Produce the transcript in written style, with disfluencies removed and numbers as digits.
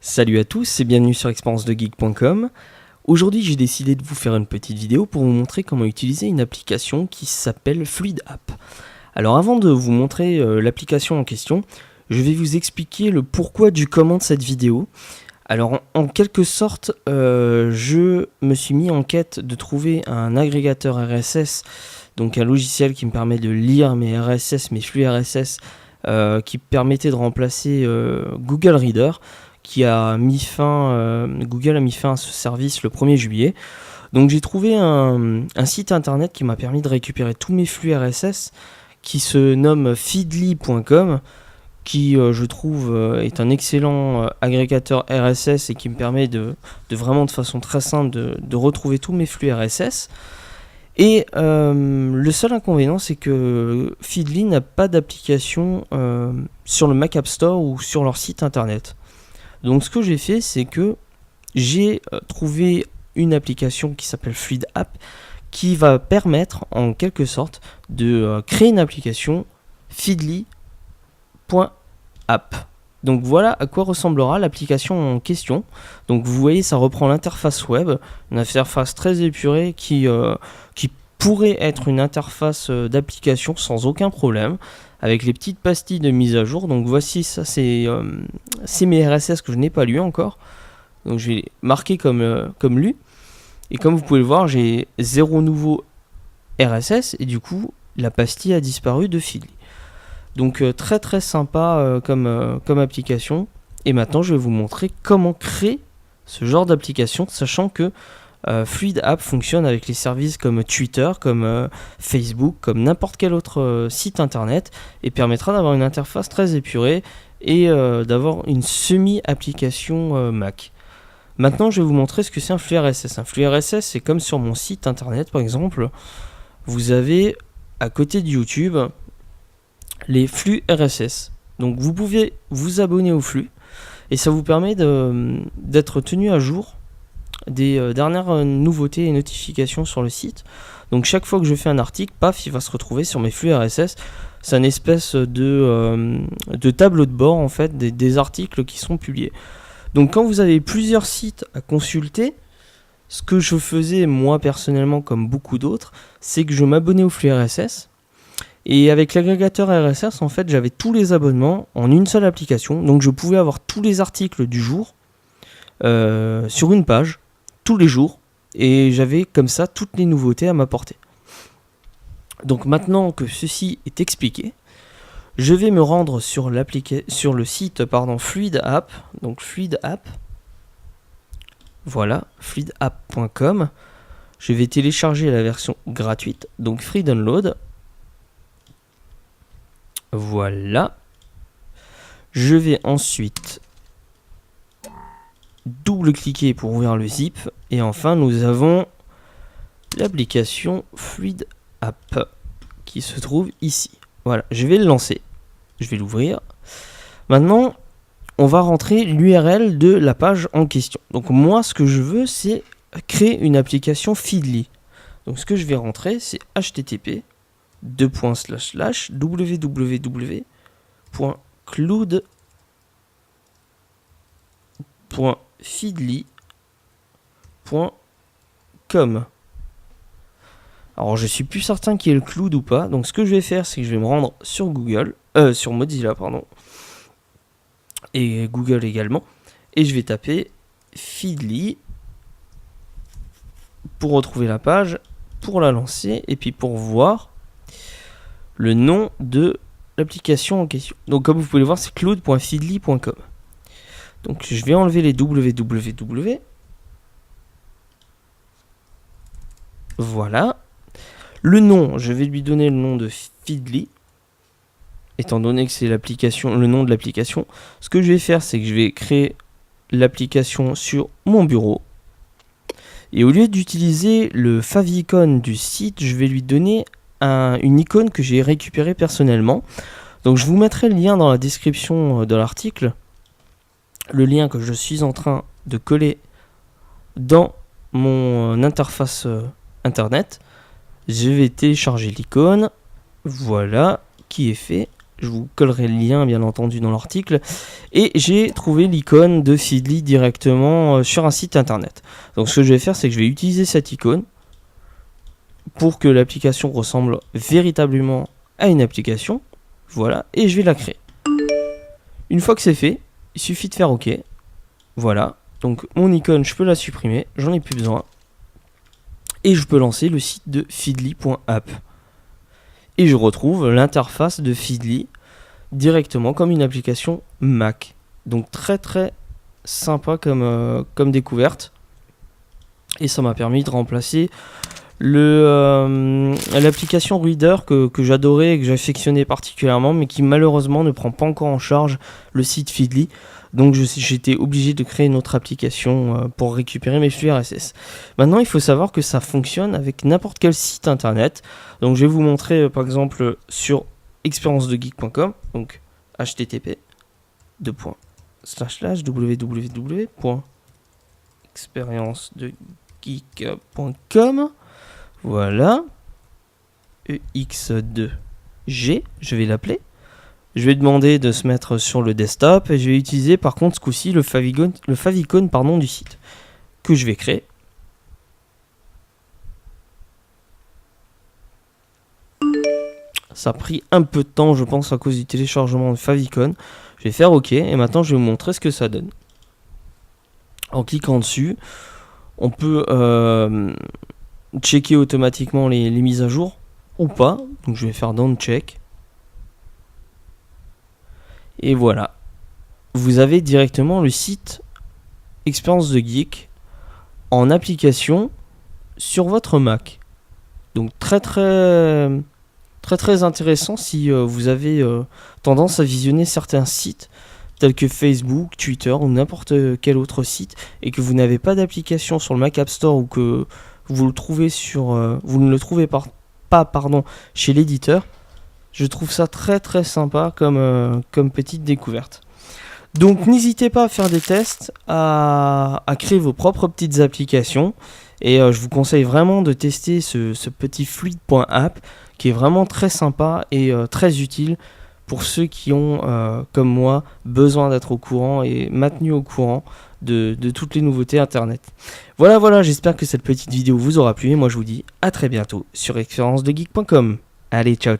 Salut à tous et bienvenue sur expériencedegeek.com. Aujourd'hui j'ai décidé de vous faire une petite vidéo pour vous montrer comment utiliser une application qui s'appelle Fluid App. Alors avant de vous montrer l'application en question, je vais vous expliquer le pourquoi du comment de cette vidéo. Alors en quelque sorte, je me suis mis en quête de trouver un agrégateur RSS, donc un logiciel qui me permet de lire mes RSS, mes flux RSS, qui permettait de remplacer Google Reader, qui a mis fin, Google a mis fin à ce service le 1er juillet. Donc j'ai trouvé un site internet qui m'a permis de récupérer tous mes flux RSS, qui se nomme feedly.com, qui je trouve est un excellent agrégateur RSS et qui me permet de vraiment de façon très simple de retrouver tous mes flux RSS. Et le seul inconvénient, c'est que Feedly n'a pas d'application sur le Mac App Store ou sur leur site internet. Donc ce que j'ai fait, c'est que j'ai trouvé une application qui s'appelle Fluid App, qui va permettre en quelque sorte de créer une application feedly.app. Donc voilà à quoi ressemblera l'application en question. Donc vous voyez, ça reprend l'interface web, une interface très épurée qui pourrait être une interface d'application sans aucun problème, avec les petites pastilles de mise à jour. Donc voici, ça c'est mes RSS que je n'ai pas lus encore. Donc je vais les marquer comme lus. Et comme vous pouvez le voir, j'ai 0 nouveau RSS et du coup la pastille a disparu de Feedly. Donc très très sympa comme application. Et maintenant je vais vous montrer comment créer ce genre d'application, sachant que Fluid App fonctionne avec les services comme Twitter, comme Facebook, comme n'importe quel autre site internet, et permettra d'avoir une interface très épurée et d'avoir une semi-application Mac. Maintenant je vais vous montrer ce que c'est un flux RSS. Un flux RSS, c'est comme sur mon site internet par exemple, vous avez à côté de YouTube les flux RSS. Donc vous pouvez vous abonner au flux et ça vous permet d'être tenu à jour des dernières nouveautés et notifications sur le site. Donc chaque fois que je fais un article, paf, il va se retrouver sur mes flux RSS. C'est une espèce de tableau de bord en fait des articles qui sont publiés. Donc quand vous avez plusieurs sites à consulter, ce que je faisais moi personnellement comme beaucoup d'autres, c'est que je m'abonnais au flux RSS. Et avec l'agrégateur RSS, en fait, j'avais tous les abonnements en une seule application. Donc je pouvais avoir tous les articles du jour sur une page, tous les jours. Et j'avais comme ça toutes les nouveautés à m'apporter. Donc maintenant que ceci est expliqué, je vais me rendre sur le site Fluid App. Donc Fluid App. Voilà, fluidapp.com. Je vais télécharger la version gratuite, donc free download. Voilà. Je vais ensuite double-cliquer pour ouvrir le zip. Et enfin, nous avons l'application Fluid App qui se trouve ici. Voilà, je vais le lancer. Je vais l'ouvrir. Maintenant, on va rentrer l'URL de la page en question. Donc moi, ce que je veux, c'est créer une application Feedly. Donc ce que je vais rentrer, c'est http://www.cloud.feedly.com. Alors je suis plus certain qu'il y ait le cloud ou pas. Donc ce que je vais faire, c'est que je vais me rendre sur sur Mozilla pardon, et Google également, et je vais taper Feedly pour retrouver la page, pour la lancer et puis pour voir le nom de l'application en question. Donc comme vous pouvez le voir, c'est cloud.feedly.com. Donc je vais enlever les www. Voilà. Le nom, je vais lui donner le nom de Feedly, étant donné que c'est l'application, le nom de l'application. Ce que je vais faire, c'est que je vais créer l'application sur mon bureau. Et au lieu d'utiliser le favicon du site, je vais lui donner une icône que j'ai récupérée personnellement. Donc je vous mettrai le lien dans la description de l'article. Le lien que je suis en train de coller dans mon interface internet. Je vais télécharger l'icône. Voilà, qui est fait. je vous collerai le lien bien entendu dans l'article, et j'ai trouvé l'icône de Feedly directement sur un site internet. Donc ce que je vais faire, c'est que je vais utiliser cette icône pour que l'application ressemble véritablement à une application, voilà, et je vais la créer. Une fois que c'est fait, il suffit de faire OK, voilà, donc mon icône je peux la supprimer, j'en ai plus besoin, et je peux lancer le site de feedly.app. Et je retrouve l'interface de Feedly directement comme une application Mac. Donc très très sympa comme découverte. Et ça m'a permis de remplacer l'application Reader que j'adorais et que j'affectionnais particulièrement, mais qui malheureusement ne prend pas encore en charge le site Feedly. Donc j'étais obligé de créer une autre application pour récupérer mes flux RSS. Maintenant, il faut savoir que ça fonctionne avec n'importe quel site internet. Donc je vais vous montrer par exemple sur expériencedegeek.com, donc http://www.expériencedegeek.com. Voilà, EX2G, je vais l'appeler. Je vais demander de se mettre sur le desktop et je vais utiliser par contre ce coup-ci le favicon du site que je vais créer. Ça a pris un peu de temps, je pense, à cause du téléchargement de favicon. Je vais faire OK et maintenant je vais vous montrer ce que ça donne. En cliquant dessus, on peut checker automatiquement les mises à jour ou pas. Donc je vais faire down check. Et voilà, vous avez directement le site Expérience de Geek en application sur votre Mac. Donc très intéressant si vous avez tendance à visionner certains sites tels que Facebook, Twitter ou n'importe quel autre site et que vous n'avez pas d'application sur le Mac App Store ou que vous le trouvez vous ne le trouvez pas chez l'éditeur. Je trouve ça très sympa comme petite découverte. Donc n'hésitez pas à faire des tests, à créer vos propres petites applications. Et je vous conseille vraiment de tester ce petit fluid.app qui est vraiment très sympa et très utile pour ceux qui ont, comme moi, besoin d'être au courant et maintenus au courant de toutes les nouveautés internet. Voilà, j'espère que cette petite vidéo vous aura plu et moi je vous dis à très bientôt sur expériencedegeek.com. Allez, ciao.